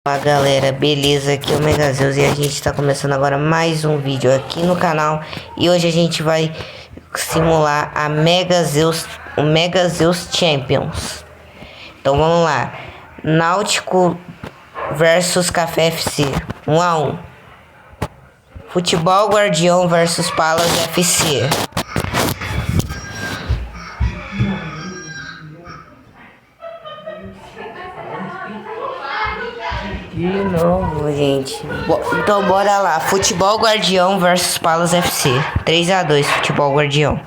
Fala galera, beleza? Aqui é o Megazeus e a gente está começando agora mais um vídeo aqui no canal. E hoje a gente vai simular a o Megazeus Champions. Então vamos lá. Náutico versus Café FC 1 a 1. Futebol Guardião versus Palas FC. De novo, gente. Então bora lá. Futebol Guardião versus Palas FC. 3 a 2 Futebol Guardião.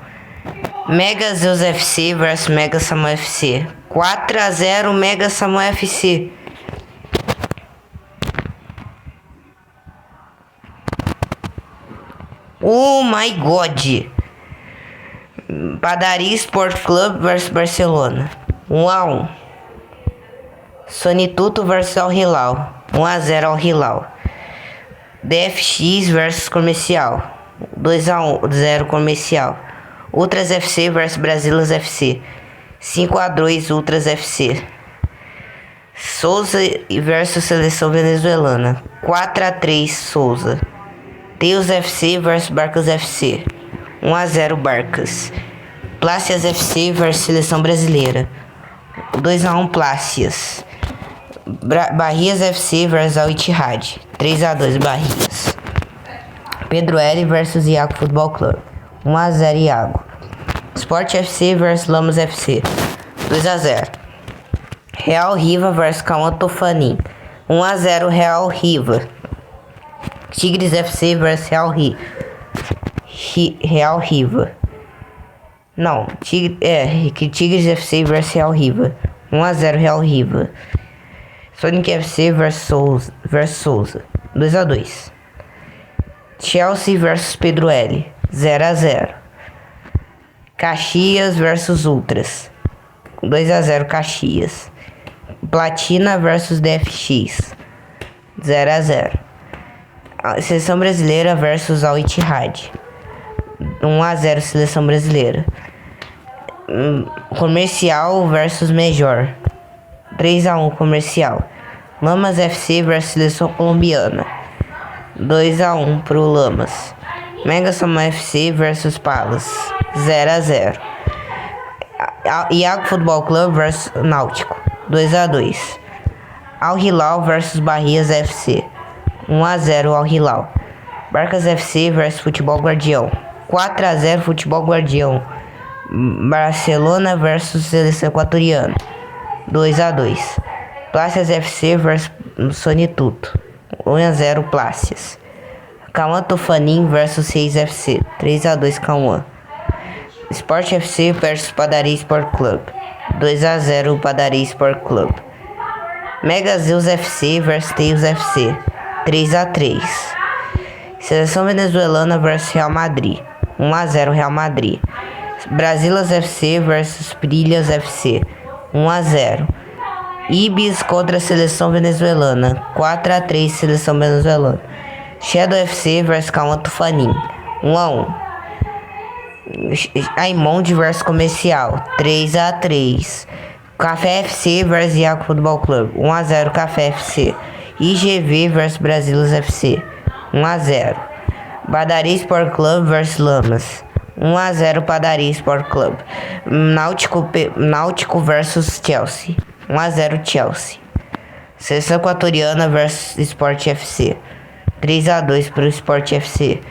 Megazeus FC versus Mega Samuel FC. 4 a 0 Mega Samuel FC. Oh my god. Padaria Sport Club versus Barcelona. 1 a 1. Sonituto versus Al Hilal. 1 a 0 Al Hilal. DFX versus Comercial. 2 a 0 Comercial. Ultras FC versus Brasilas FC. 5 a 2 Ultras FC. Souza versus Seleção Venezuelana. 4 a 3 Souza. Teus FC versus Barcas FC. 1 a 0 Barcas. Plácias FC versus Seleção Brasileira. 2 a 1 Plácias. Barrias FC versus Al Ittihad. 3 a 2 Barrias. Pedro L versus Iago Futebol Clube. 1 a 0 Iago. Sport FC versus Lamas FC. 2 a 0. Real Riva versus Cauã Tofanim. 1 a 0 Real Riva. Tigres FC versus Real Riva. Não, Tigres FC versus Real Riva. 1 a 0 Real Riva. Sonic FC versus Souza. 2 a 2. Chelsea versus Pedro L. 0 a 0. Caxias versus Ultras. 2 a 0 Caxias. Platina versus DFX. 0 a 0. Seleção Brasileira versus Al Ittihad. 1 a 0 Seleção Brasileira. Comercial versus Major. 3 a 1 Comercial. Lamas FC versus Seleção Colombiana. 2 a 1 pro Lamas. Mega Samuel FC versus Palas. 0 a 0. Iago Futebol Clube versus Náutico. 2 a 2. Al Hilal versus Barrias FC. 1 a 0 Al Hilal. Barcas FC versus Futebol Guardião. 4 a 0 Futebol Guardião. Barcelona versus Seleção Equatoriana. 2 a 2. Plácias FC versus Sonituto. 1 a 0 Plácias. Cauã Tofanim versus 6 FC. 3 a 2 Cauã. Sport FC versus Padaria Sport Club. 2 a 0 Padaria Sport Club. Megazeus FC versus Teus FC. 3 a 3. Seleção Venezuelana versus Real Madrid. 1 a 0 Real Madrid. Brasilas FC versus Brilhas FC. 1 a 0. Ibis contra a Seleção Venezuelana. 4 a 3 Seleção Venezuelana. Shadow FC versus Cauã Tofanim. 1 a 1. Aimond versus Comercial. 3 a 3. Café FC versus Iago Futebol Clube. 1 a 0 Café FC. IGV versus Brasilas FC. 1 a 0. Padaria Sport Club versus Lamas. 1 a 0 Padaria Sport Club. Náutico versus Chelsea. 1 a 0 Chelsea. Seleção Equatoriana versus Sport FC. 3 a 2 pro Sport FC.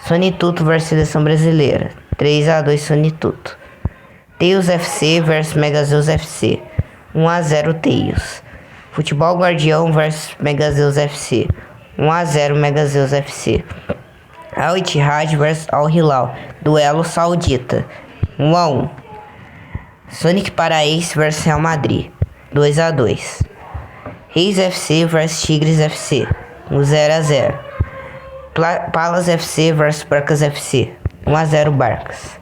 Sonituto versus Seleção Brasileira. 3 a 2 Sonituto. Teus FC versus Megazeus FC. 1 a 0 Teus. Futebol Guardião versus Megazeus FC. 1 a 0 Megazeus FC. Al Ittihad versus Al Hilal. Duelo Saudita. 1 a 1. Sonic Paraense versus Real Madrid. 2 a 2. Reis FC versus Tigres FC. 0 a 0. Palas FC versus Barcas FC. 1 a 0 Barcas.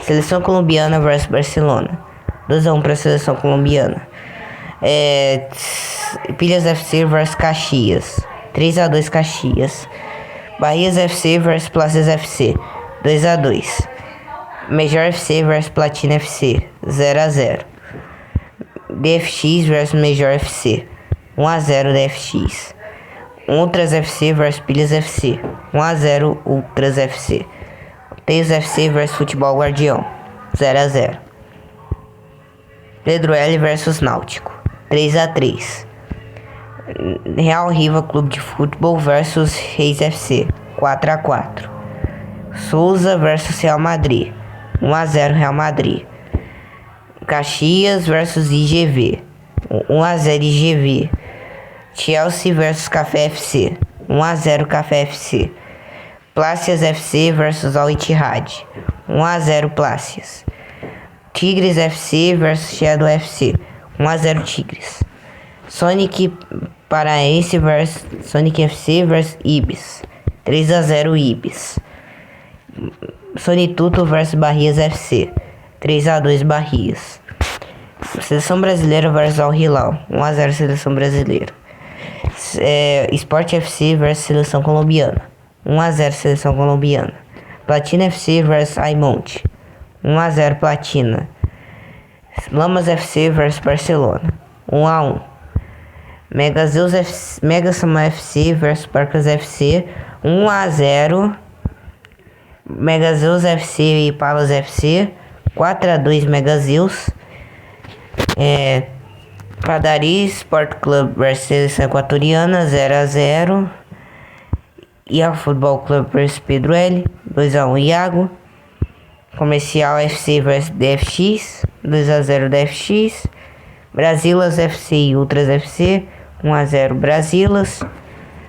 Seleção Colombiana versus Barcelona. 2 a 1 para a Seleção Colombiana. Pilhas FC versus Caxias. 3 a 2 Caxias. Barrias FC versus Plácias FC. 2 a 2. Major FC versus Platina FC. 0 a 0. DFX versus Major FC. 1x0 DFX. Ultras FC vs Pilhas FC, 1x0 Ultras FC. Teios FC vs Futebol Guardião, 0x0. Pedro L vs Náutico, 3x3. Real Riva Clube de Futebol vs Reis FC, 4x4. Souza vs Real Madrid, 1x0 Real Madrid. Caxias vs IGV, 1x0 IGV. Chelsea vs Café FC, 1x0 Café FC. Plácias FC vs Al Ittihad, 1x0 Plácias. Tigres FC vs Shadow FC, 1x0 Tigres. Sonic Paraense vs Sonic FC vs Ibis, 3x0 Ibis. Sonituto vs Barrias FC, 3x2 Barrias. Seleção Brasileira vs Al Hilal, 1x0 Seleção Brasileira. Sport FC vs Seleção Colombiana, 1x0 Seleção Colombiana. Platina FC vs Aimont, 1x0 Platina. Lamas FC vs Barcelona, 1x1. Mega Sama FC vs Barcas FC, 1x0. Megazeus FC e Palas FC, 4x2 Megazeus. Padaria Sport Club vs Seleção Equatoriana, 0x0. Iago Futebol Clube vs Pedro L, 2x1 Iago. Comercial FC vs DFX, 2x0 DFX. Brasilas FC e Ultras FC, 1x0 Brasilas.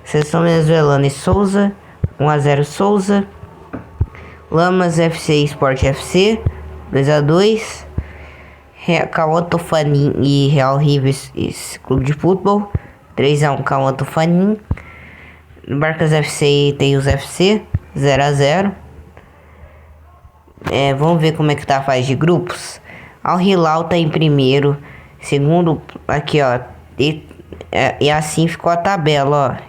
Seleção Venezuelana e Souza, 1x0 Souza. Lamas FC e Sport FC, 2x2. Cauã Fanin e Real Rives Clube de Futebol, 3x1 Cauã Fanin. Barcas FC e Teios FC, 0x0. Vamos ver como é que tá a fase de grupos. Al Hilal tá em primeiro. Segundo, aqui ó. E assim ficou a tabela, ó.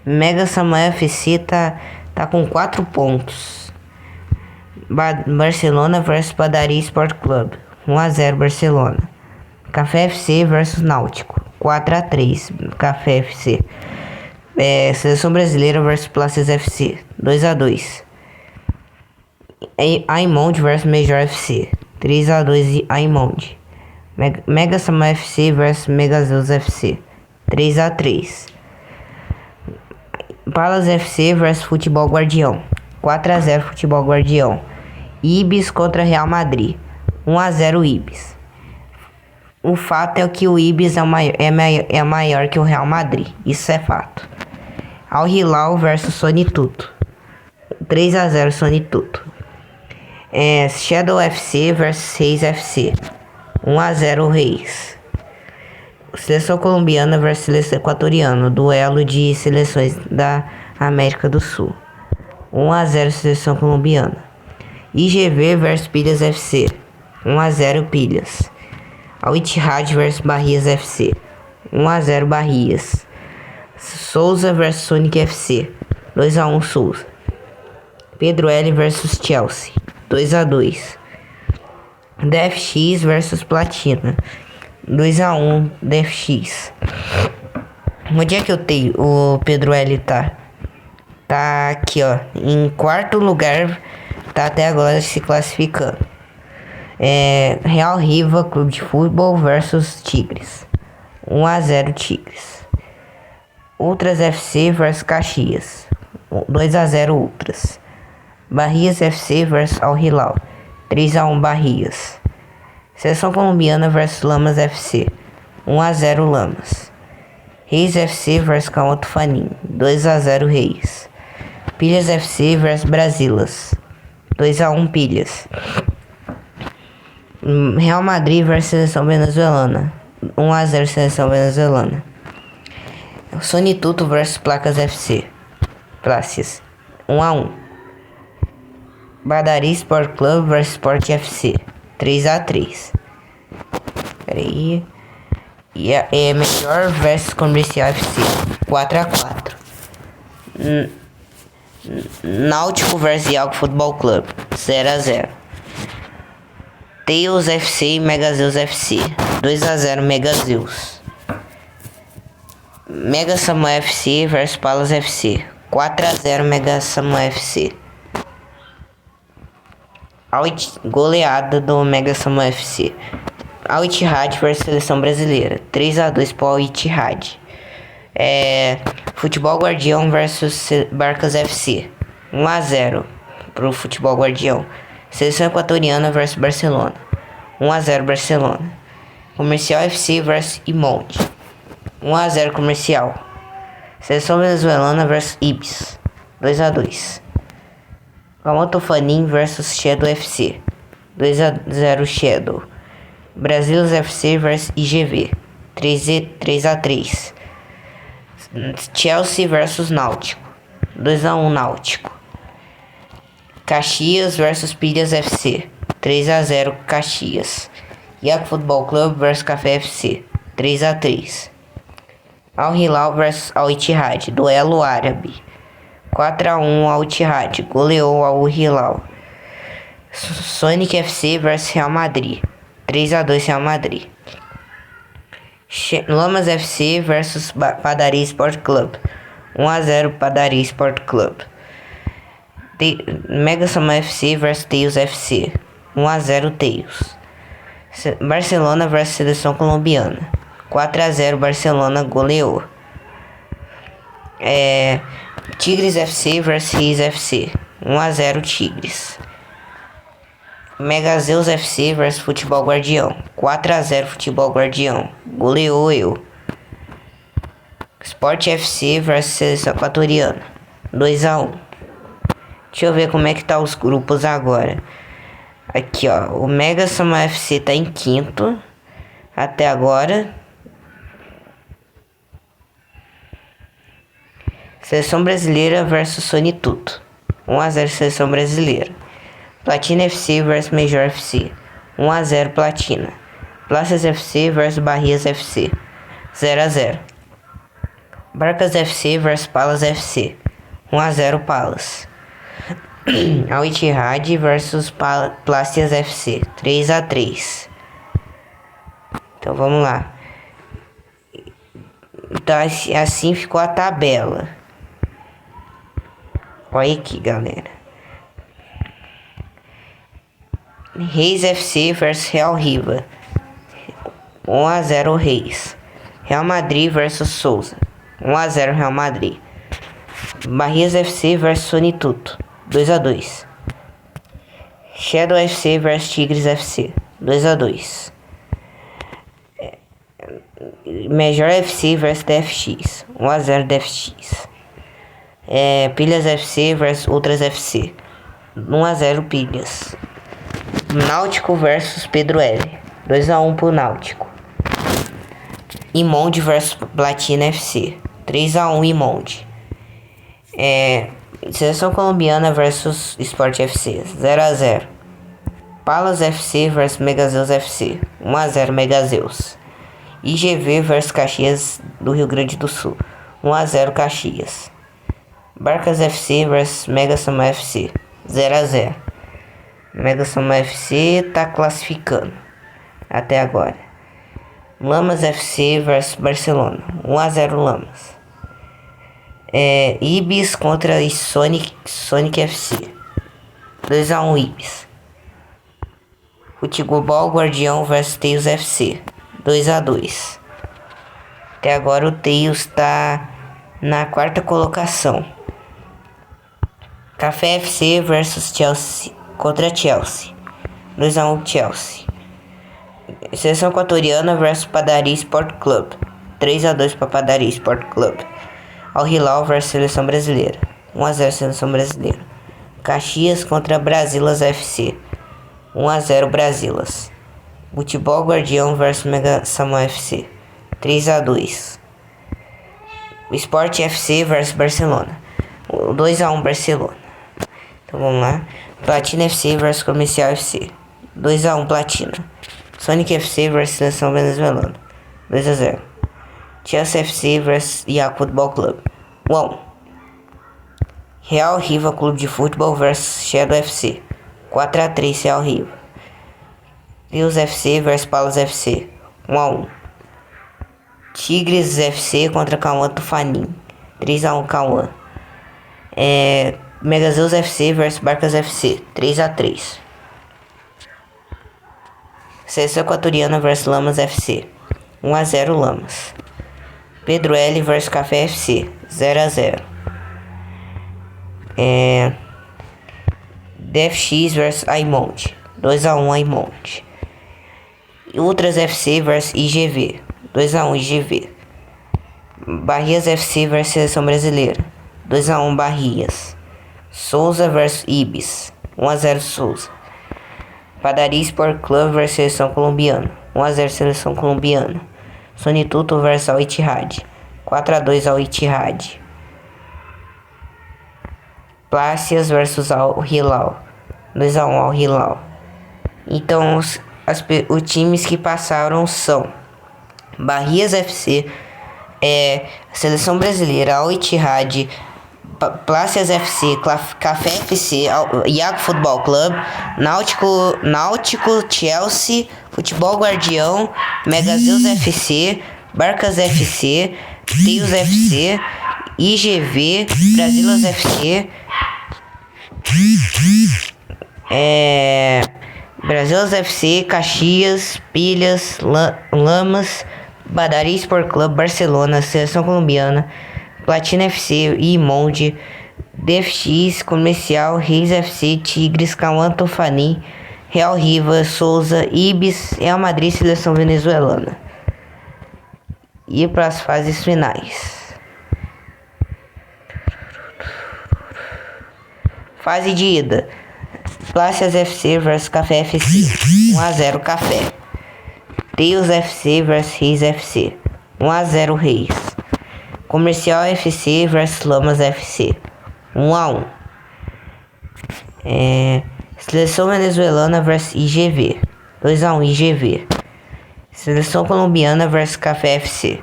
Mega Sama FC tá com 4 pontos. Barcelona vs Padaria Sport Club, 1x0 Barcelona. Café FC vs Náutico, 4x3 Café FC. Seleção Brasileira vs Plácias FC, 2x2. Aimont vs Major FC, 3x2 Aimont. Mega Sama FC vs Megazeus FC, 3x3. Palas FC vs Futebol Guardião, 4x0 Futebol Guardião. Ibis contra Real Madrid, 1x0 Ibis. O fato é que o Ibis é maior que o Real Madrid, isso é fato. Al Hilal vs Sonituto, 3x0 Sonituto. Shadow FC vs Reis FC, 1x0 Reis. Seleção colombiana vs Seleção equatoriana, duelo de seleções da América do Sul, 1x0 Seleção colombiana. IGV vs Pilhas FC, 1x0 Pilhas. Al Ittihad vs Barrias FC, 1x0 Barrias. Souza vs Sonic FC, 2x1 Souza. Pedro L vs Chelsea, 2x2. DFX vs Platina, 2x1 DFX. Onde é que eu tenho? O Pedro L tá aqui, ó, em quarto lugar, tá até agora se classificando. Real Riva Clube de Futebol versus Tigres, 1x0 Tigres. Ultras FC vs Caxias, 2x0 Ultras. Barrias FC vs Al Hilal, 3x1 Barrias. Seleção colombiana vs Lamas FC, 1x0 Lamas. Reis FC vs Cauã Fanin, 2x0 Reis. Pilhas FC vs Brasilas, 2x1 Pilhas. Real Madrid vs Seleção Venezuelana, 1x0 Seleção Venezuelana. Sonituto vs Placas FC, Plácias, 1x1. Padaria Sport Club vs Sport FC, 3x3. Peraí. E Melhor vs Comercial FC, 4x4. Náutico vs Iago Futebol Clube, 0x0. Teios FC e Megazeus FC, 2x0 Megazeus. Mega Samuel FC versus Palas FC. 4-0 Mega Samuel FC. Goleada do Mega Samuel FC. Al Ittihad versus Seleção Brasileira. 3-2 para o Al Ittihad. Futebol Guardião versus Barcas FC. 1-0 pro Futebol Guardião. Seleção Equatoriana versus Barcelona. 1-0 Barcelona. Comercial FC versus Imonde. 1-0 Comercial. Seleção Venezuelana versus Ibis. 2-2. Camotofanim versus Shadow FC. 2-0 Shadow. Brasilos FC versus IGV. 3-3. Chelsea versus Náutico. 2-1 Náutico. Caxias versus Pilhas FC. 3-0 Caxias. Iaco Futebol Clube versus Café FC. 3-3. Al Hilal versus Al Ittihad. Duelo árabe. 4-1 Al Ittihad. Goleou Al Hilal. Sonic FC versus Real Madrid. 3-2 Real Madrid. Lamas FC versus Padaria Sport Club. 1-0 Padaria Sport Club. Mega Samuel FC versus Teus FC. 1-0 Teus. Barcelona versus Seleção Colombiana. 4-0 Barcelona goleou. Tigres FC versus Riz FC. 1-0 Tigres. Mega Zeus FC versus Futebol Guardião. 4-0 Futebol Guardião. Goleou eu. Sport FC versus Seleção Equatoriana. 2-1. Deixa eu ver como é que tá os grupos agora. Aqui, ó. O Mega Samuel FC tá em quinto. Até agora. Seleção Brasileira versus Sonituto. 1-0 Seleção Brasileira. Platina FC versus Major FC. 1-0 Platina. Plaças FC versus Barrias FC. 0-0. Barcas FC versus Palas FC. 1-0 Palas. Al Ittihad versus Plácias FC. 3-3. Então vamos lá. Então assim ficou a tabela. Olha aqui, galera. Reis FC versus Real Riva. 1-0 Reis. Real Madrid versus Souza. 1-0 Real Madrid. Barrias FC versus Sonituto. 2-2. Shadow FC versus Tigres FC. 2-2. Major FC versus DFX. 1-0 DFX. Pilhas FC versus Ultras FC. 1-0 Pilhas. Náutico versus Pedro L. 2-1 pro Náutico. Imonde versus Platina FC. 3-1 Imonde. Seleção Colombiana versus Sport FC. 0-0. Palas FC versus Megazeus FC. 1-0 Megazeus. IGV versus Caxias do Rio Grande do Sul. 1-0 Caxias. Barcas FC versus Mega Samuel FC. 0-0. Mega Samuel FC tá classificando até agora. Lamas FC versus Barcelona. 1-0 Lamas. Ibis contra Sonic FC. 2-1 Ibis. Futebol Guardião versus Teus FC. 2-2. Até agora o Teus tá na quarta colocação. Café FC versus Chelsea contra Chelsea. 2-1 Chelsea. Seleção Equatoriana versus Padaria Sport Club. 3-2 para Padaria Sport Club. Al Hilal versus Seleção Brasileira. 1-0 Seleção Brasileira. Caxias contra Brasilas FC. 1-0 Brasilas. Futebol Guardião versus Mega Samuel FC. 3-2. Sport FC versus Barcelona. 2-1 Barcelona. Então vamos lá. Platina FC versus Comercial FC. 2-1 Platina. Sonic FC versus Seleção Venezuelana. 2-0. Chelsea FC versus Iaco Futebol Clube. 1-1. Real Riva Clube de Futebol versus Shadow FC. 4-3 Real Riva. Deus FC versus Palas FC. 1-1. Tigres FC contra Cauã Tufanim. 3x1 Cauã. Megazeus FC versus Barcas FC. 3x3. Seleção Equatoriana versus Lamas FC. 1x0 Lamas. Pedro L versus Café FC. 0x0. DFX versus Aimonte. 2x1 Aimonte. Ultras FC versus IGV. 2x1 IGV. Barrias FC versus Seleção Brasileira. 2x1 Barrias. Souza versus Ibis. 1x0 Souza. Padaria Sport Club versus Seleção Colombiana. 1x0 Seleção Colombiana. Sonituto versus Al Ittihad. 4x2 Al Ittihad. Plácias versus Al Hilal. 2x1 Al Hilal. Então os times que passaram são Barrias FC, Seleção Brasileira, Al Ittihad, Plácias FC, Café FC, Iago Futebol Clube, Náutico, Chelsea, Futebol Guardião, Megazeus FC, Barcas FC, Teus FC, IGV, Brasilas FC, Brasilas FC, Caxias, Pilhas, Lamas, Padaria Sport Club, Barcelona, Seleção Colombiana, Platina FC, Imonde, DFX, Comercial, Reis FC, Tigres, Cauã Tufanim, Real Riva, Souza, Ibis, Real Madrid, Seleção Venezuelana. E para as fases finais. Fase de ida. Plácias FC vs Café FC. 1x0 Café. Teus FC vs Reis FC. 1x0 Reis. Comercial FC vs Lamas FC. 1x1. Seleção Venezuelana vs IGV. 2x1 IGV. Seleção Colombiana vs Café FC.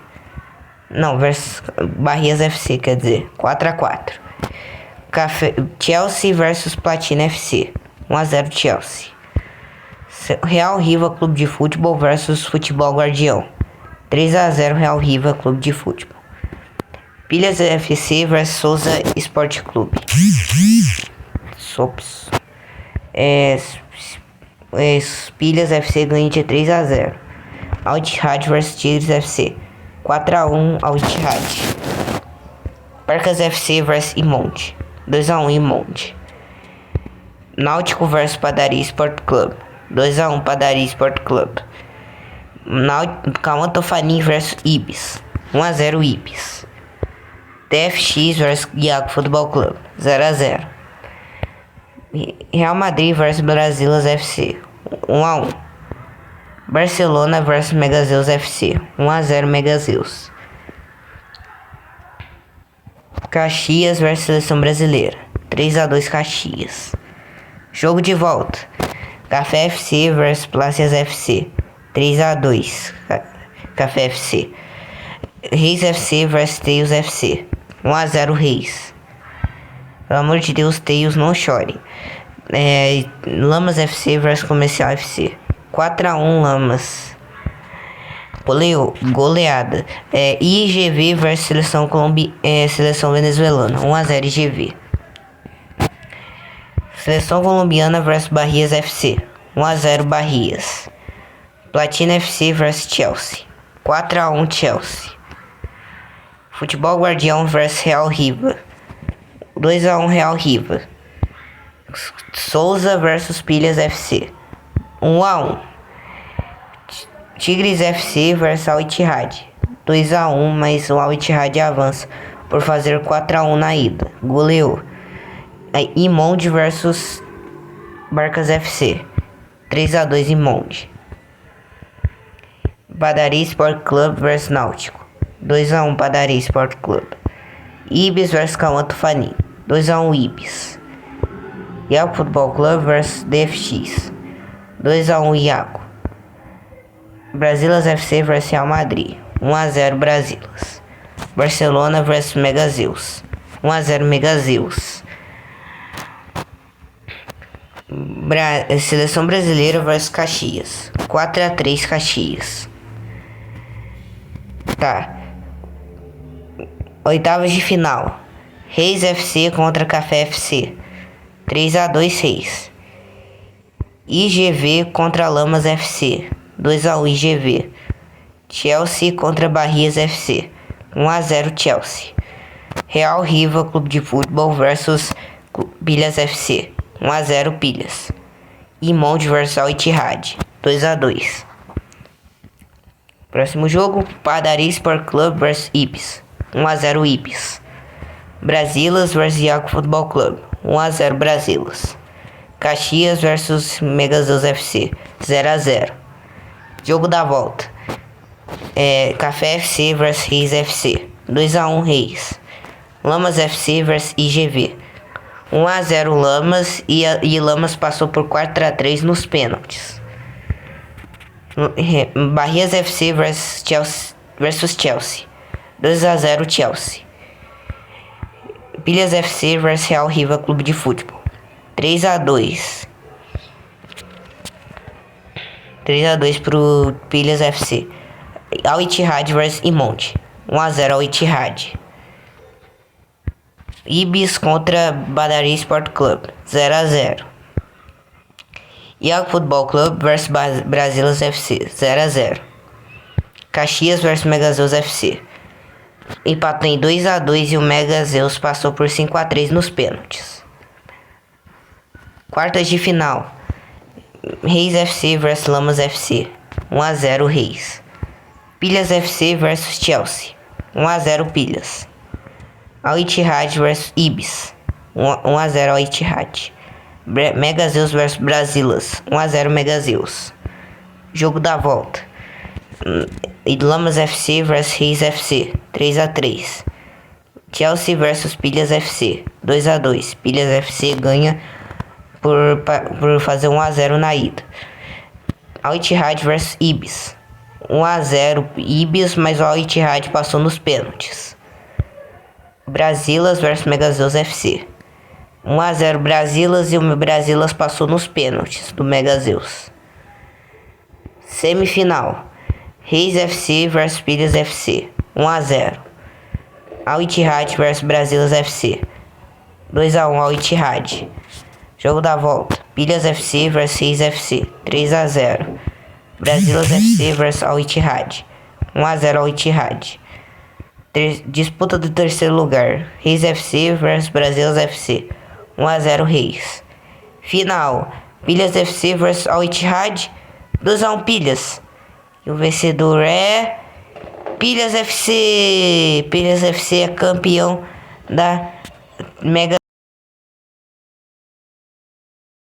Não, versus Barrias FC, quer dizer. 4x4. Chelsea vs Platina FC. 1x0 Chelsea. Real Riva Clube de Futebol versus Futebol Guardião. 3x0 Real Riva Clube de Futebol. Pilhas FC vs Souza Esporte Clube. Sops. Pilhas FC ganha de 3x0. Al Ittihad vs Tigres FC. 4x1 Al Ittihad. Barcas FC vs Imonde. 2x1 Imonde. Náutico vs Padaria Sport Club. 2x1 Padaria Sport Club. Cauã Tufanim vs Ibis. 1x0 Ibis. TFX vs Iago Futebol Clube. 0x0. Real Madrid vs Brasilas FC. 1x1. Barcelona vs Megazeus FC. 1x0 Megazeus. Caxias vs Seleção Brasileira. 3x2 Caxias. Jogo de volta. Café FC vs Plácias FC. 3x2 Café FC. Reis FC vs Teus FC. 1x0 Reis. Pelo amor de Deus, Teus, não chore. Lamas FC vs Comercial FC. 4x1 Lamas. Goleada. IGV vs Seleção Venezuelana. 1x0 IGV. Seleção Colombiana vs Barrias FC. 1x0 Barrias. Platina FC vs Chelsea. 4x1 Chelsea. Futebol Guardião vs Real Riva. 2x1 Real Riva. Souza vs Pilhas FC. 1x1. Tigres FC vs Al Ittihad. 2x1, mas o Al Ittihad avança por fazer 4x1 na ida. Goleou. Imonde vs Barcas FC. 3x2 Imonde. Padaria Sport Club vs Náutico. 2x1 Padaria Sport Club. Ibis vs Cauã Tufanim. 2x1 Ibis. Iago Futebol Clube vs DFX. 2x1 Iago. Brasilas FC vs Real Madrid. 1x0 Brasilas. Barcelona vs Megazeus. 1x0 Megazeus. Seleção Brasileira vs Caxias. 4x3 Caxias. Tá. Oitavas de final. Reis FC contra Café FC. 3-2 Reis. IGV contra Lamas FC. 2-1 IGV. Chelsea contra Barrias FC. 1-0 Chelsea. Real Riva Clube de Futebol versus Pilhas FC. 1-0 Pilhas. Imonde versus Al Ittihad. 2-2. Próximo jogo, Padaria Sport Club vs Ibis. 1-0 Ibis. Brasilas vs Iago Futebol Clube. 1-0 Brasilas. Caxias vs Megazeus FC. 0-0. Jogo da volta. Café FC vs Reis FC. 2-1 Reis. Lamas FC vs IGV. 1-0 Lamas e Lamas passou por 4-3 nos pênaltis. Barrias FC versus Chelsea. 2-0 Chelsea. Pilhas FC vs Real Riva Clube de Futebol. 3-2. 3-2 pro Pilhas FC. Al Ittihad vs Imonde. 1-0 Al Ittihad. Ibis contra Padaria Sport Club. 0-0. Iago Futebol Clube vs Brasilas FC. 0-0. Caxias vs Megazeus FC. Empatou em 2-2 e o Megazeus passou por 5-3 nos pênaltis. Quartas de final. Reis FC vs Lamas FC. 1-0 Reis. Pilhas FC vs Chelsea. 1-0 Pilhas. Al Ittihad vs Ibis. 1-0 Al Ittihad. Megazeus vs Brasilas. 1-0 Megazeus. Jogo da volta. Lamas FC vs Reis FC. 3-3. Chelsea vs Pilhas FC. 2-2. Pilhas FC ganha por fazer 1-0 na ida. Al Ittihad vs Ibis. 1-0 Ibis, mas o Al Ittihad passou nos pênaltis. Brasilas vs Megazeus FC. 1-0 Brasilas e o Brasilas passou nos pênaltis do Megazeus. Semifinal. Reis FC vs Pilhas FC. 1-0. Al Ittihad vs Brasilas FC. 2-1 Al Ittihad. Jogo da volta. Pilhas FC vs Reis FC. 3-0. Brasilas FC vs Al Ittihad. 1-0 Al Ittihad. Disputa do terceiro lugar. Reis FC vs Brasilas FC. 1-0 Reis. Final. Pilhas FC vs Al Ittihad. 2-1 Pilhas. E o vencedor é Pilhas FC. Pilhas FC é campeão da Mega